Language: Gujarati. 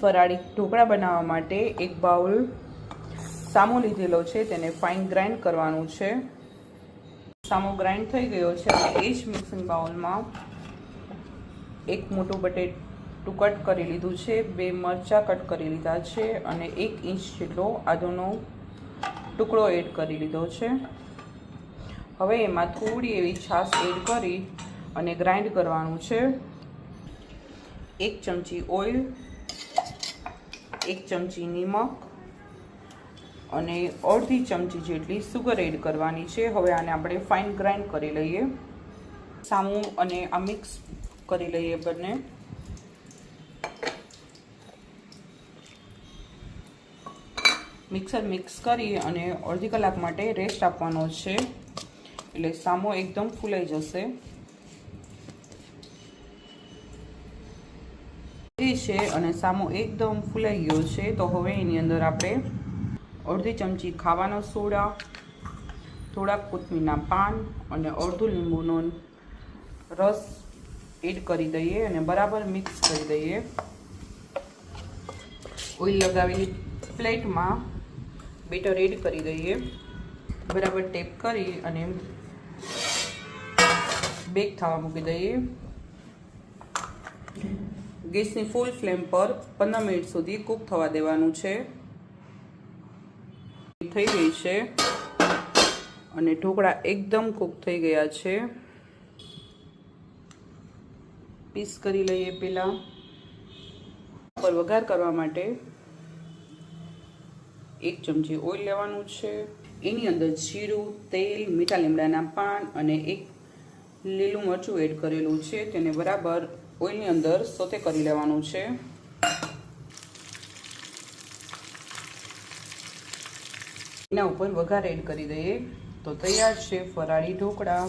ફરાળી ઢોકળા બનાવવા માટે એક બાઉલ સામો લીધેલો છે, તેને ફાઇન ગ્રાઇન્ડ કરવાનું છે। સામો ગ્રાઇન્ડ થઈ ગયો છે અને એ જ મિક્સિંગ બાઉલમાં એક મોટું બટેટું કટ કરી લીધું છે, 2 મરચાં કટ કરી લીધા છે અને 1 ઇંચ જેટલો આદુનો ટુકડો એડ કરી લીધો છે। હવે એમાં થોડી એવી છાશ એડ કરી અને ગ્રાઇન્ડ કરવાનું છે। 1 ચમચી ઓઇલ, 1 ચમચી નિમક અને અડધી ચમચી જેટલી સુગર એડ કરવાની છે। હવે આને આપણે ફાઇન ગ્રાઇન્ડ કરી લઈએ। સામું અને આ મિક્સ કરી લઈએ બંને। મિક્સર મિક્સ કરી અને અડધી કલાક માટે રેસ્ટ આપવાનો છે, એટલે સામો એકદમ ફૂલાઈ જશે છે અને સામો એકદમ ફૂલાઈ ગયો છે। તો હવે એની અંદર આપણે અડધી ચમચી ખાવાનો સોડા, થોડાક કોથમીરના પાન અને અડધું લીંબુનો રસ એડ કરી દઈએ અને બરાબર મિક્સ કરી દઈએ। ઓઇલ લગાવેલી પ્લેટમાં બેટર એડ કરી દઈએ, બરાબર ટેપ કરી અને બેક થવા મૂકી દઈએ। ગેસની ફૂલ ફ્લેમ પર 15 મિનિટ સુધી કૂક થવા દેવાનું છે। થઈ ગઈ છે અને ઢોકળા એકદમ કૂક થઈ ગયા છે। પીસ કરી લઈએ। પહેલા પર વઘાર કરવા માટે 1 ચમચી ઓઇલ લેવાનું છે, એની અંદર જીરું, તેલ, મીઠા લીમડાના પાન અને 1 લીલું મરચું એડ કરેલું છે, તેને બરાબર ઓઇલની અંદર સોતે કરી લેવાનું છે। એના ઉપર વઘાર એડ કરી દઈએ। તો તૈયાર છે ફરાળી ઢોકળા।